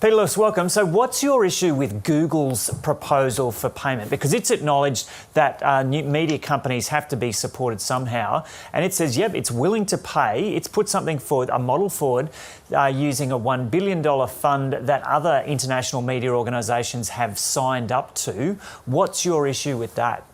Peter Lewis, welcome. So what's your issue with Google's proposal for payment? Because it's acknowledged that new media companies have to be supported somehow. And it says, yep, it's willing to pay. It's put something forward, a model forward, using a $1 billion fund that other international media organisations have signed up to. What's your issue with that?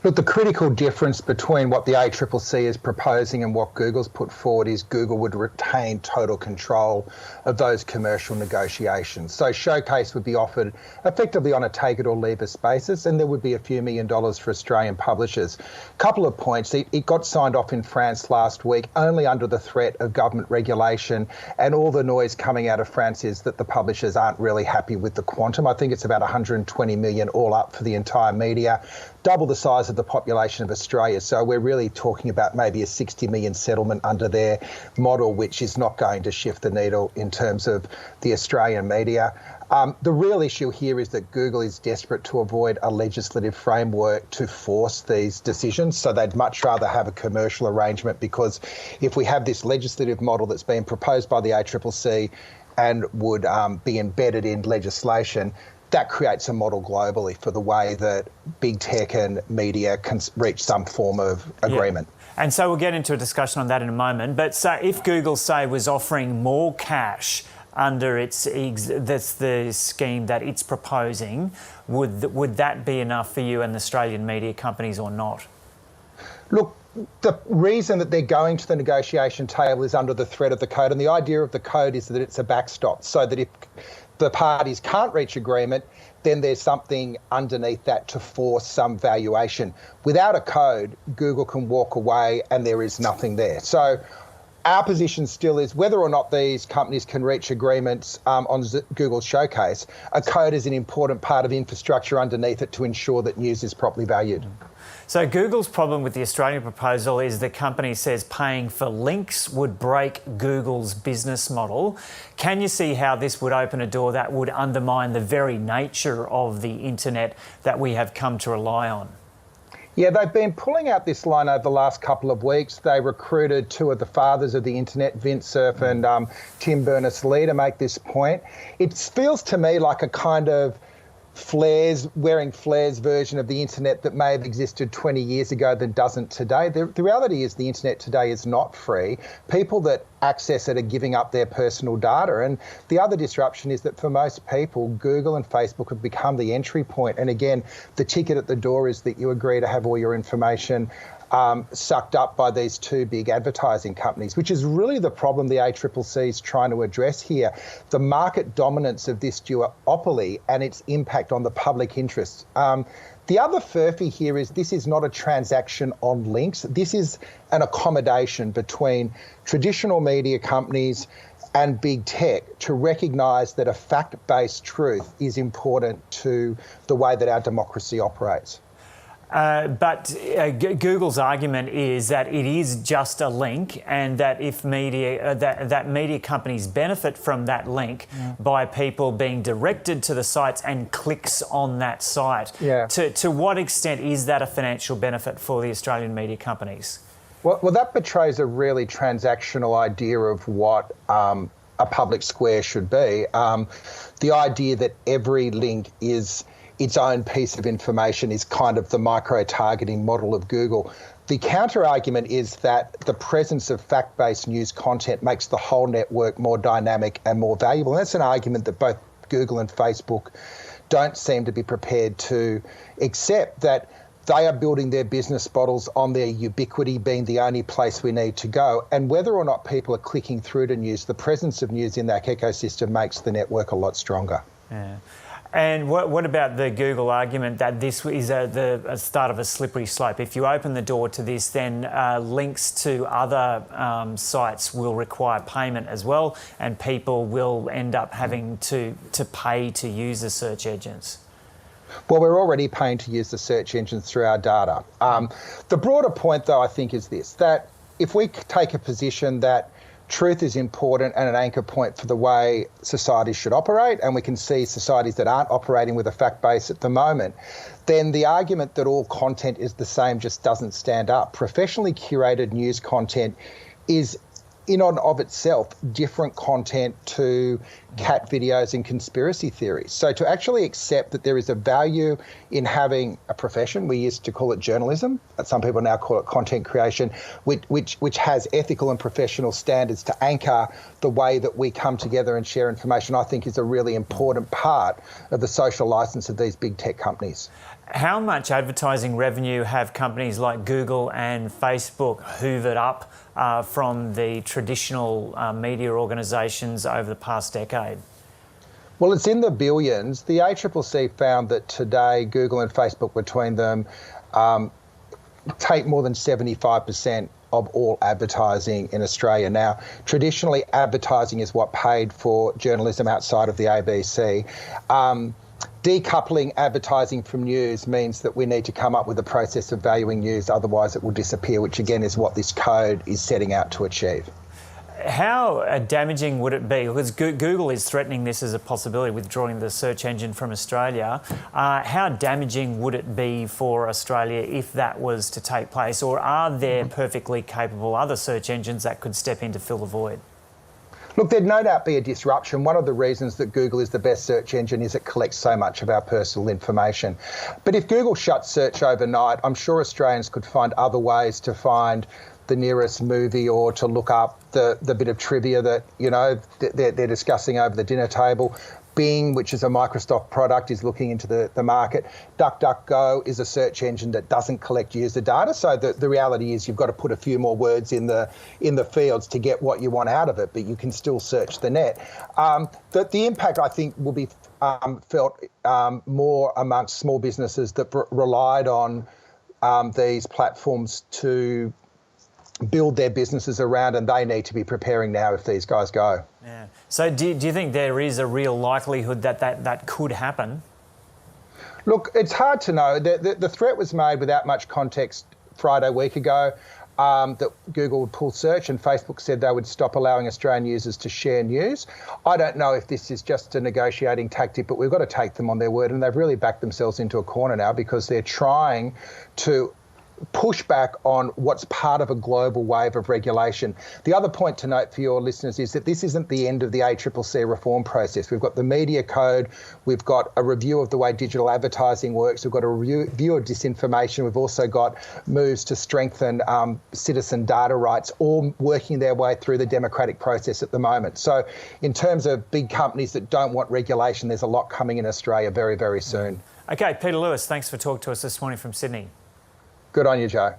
Look, the critical difference between what the ACCC is proposing and what Google's put forward is Google would retain total control of those commercial negotiations. So Showcase would be offered effectively on a take-it-or-leave-it basis, and there would be a few $1 million for Australian publishers. Couple of points. It got signed off in France last week, only under the threat of government regulation, and all the noise coming out of France is that the publishers aren't really happy with the quantum. I think it's about 120 million all up for the entire media, double the size of the population of Australia. So we're really talking about maybe a 60 million settlement under their model, which is not going to shift the needle in terms of the Australian media. The real issue here is that Google is desperate to avoid a legislative framework to force these decisions. So they'd much rather have a commercial arrangement, because if we have this legislative model that's been proposed by the ACCC and would be embedded in legislation, that creates a model globally for the way that big tech and media can reach some form of agreement. Yeah. And so we'll get into a discussion on that in a moment. But so if Google, say, was offering more cash under that's the scheme that it's proposing, would that be enough for you and the Australian media companies or not? Look, the reason that they're going to the negotiation table is under the threat of the code. And the idea of the code is that it's a backstop, so that if the parties can't reach agreement, then there's something underneath that to force some valuation. Without a code, Google can walk away and there is nothing there. So our position still is whether or not these companies can reach agreements on Google Showcase, a code is an important part of infrastructure underneath it to ensure that news is properly valued. So Google's problem with the Australian proposal is the company says paying for links would break Google's business model. Can you see how this would open a door that would undermine the very nature of the internet that we have come to rely on? Yeah, they've been pulling out this line over the last couple of weeks. They recruited two of the fathers of the internet, Vint Cerf and Tim Berners-Lee, to make this point. It feels to me like a kind of wearing flares version of the internet that may have existed 20 years ago that doesn't today. The reality is the internet today is not free. People that access it are giving up their personal data. And the other disruption is that for most people, Google and Facebook have become the entry point. And again, the ticket at the door is that you agree to have all your information sucked up by these two big advertising companies, which is really the problem the ACCC is trying to address here. The market dominance of this duopoly and its impact on the public interest. The other furphy here is this is not a transaction on links. This is an accommodation between traditional media companies and big tech to recognise that a fact-based truth is important to the way that our democracy operates. But Google's argument is that it is just a link, and that if media that media companies benefit from that link by people being directed to the sites and clicks on that site. Yeah. To what extent is that a financial benefit for the Australian media companies? Well, that betrays a really transactional idea of what a public square should be. The idea that every link is its own piece of information is kind of the micro-targeting model of Google. The counter-argument is that the presence of fact-based news content makes the whole network more dynamic and more valuable. And that's an argument that both Google and Facebook don't seem to be prepared to accept, that they are building their business models on their ubiquity being the only place we need to go. And whether or not people are clicking through to news, the presence of news in that ecosystem makes the network a lot stronger. Yeah. And what about the Google argument that this is the start of a slippery slope? If you open the door to this, then links to other sites will require payment as well, and people will end up having to pay to use the search engines. Well, we're already paying to use the search engines through our data. The broader point, though, I think is this, that if we take a position that truth is important and an anchor point for the way society should operate, and we can see societies that aren't operating with a fact base at the moment, then the argument that all content is the same just doesn't stand up. Professionally curated news content is in and of itself different content to cat videos and conspiracy theories. So to actually accept that there is a value in having a profession, we used to call it journalism, but some people now call it content creation, which has ethical and professional standards to anchor the way that we come together and share information, I think is a really important part of the social license of these big tech companies. How much advertising revenue have companies like Google and Facebook hoovered up from the traditional media organisations over the past decade? Well, it's in the billions. The ACCC found that today Google and Facebook between them take more than 75% of all advertising in Australia. Now, traditionally, advertising is what paid for journalism outside of the ABC. Decoupling advertising from news means that we need to come up with a process of valuing news, otherwise it will disappear, which again is what this code is setting out to achieve. How damaging would it be? Because Google is threatening this as a possibility, withdrawing the search engine from Australia. How damaging would it be for Australia if that was to take place? Or are there perfectly capable other search engines that could step in to fill the void? Look, there'd no doubt be a disruption. One of the reasons that Google is the best search engine is it collects so much of our personal information. But if Google shuts search overnight, I'm sure Australians could find other ways to find the nearest movie or to look up the bit of trivia that, you know, they're discussing over the dinner table. Bing, which is a Microsoft product, is looking into the market. DuckDuckGo is a search engine that doesn't collect user data. So the reality is you've got to put a few more words in the fields to get what you want out of it, but you can still search the net. The impact, I think, will be felt more amongst small businesses that relied on these platforms to build their businesses around, and they need to be preparing now if these guys go. Yeah. So do you think there is a real likelihood that could happen? Look, it's hard to know. The threat was made without much context Friday week ago that Google would pull search, and Facebook said they would stop allowing Australian users to share news. I don't know if this is just a negotiating tactic, but we've got to take them on their word, and they've really backed themselves into a corner now because they're trying to push back on what's part of a global wave of regulation. The other point to note for your listeners is that this isn't the end of the ACCC reform process. We've got the media code, we've got a review of the way digital advertising works, we've got a review of disinformation, we've also got moves to strengthen citizen data rights, all working their way through the democratic process at the moment. So in terms of big companies that don't want regulation, there's a lot coming in Australia very, very soon. Okay, Peter Lewis, thanks for talking to us this morning from Sydney. Good on you, Joe.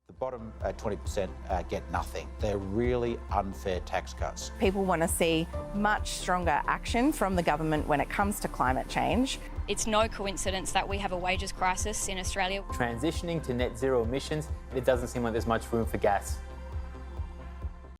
The bottom 20% get nothing. They're really unfair tax cuts. People want to see much stronger action from the government when it comes to climate change. It's no coincidence that we have a wages crisis in Australia. Transitioning to net zero emissions, it doesn't seem like there's much room for gas.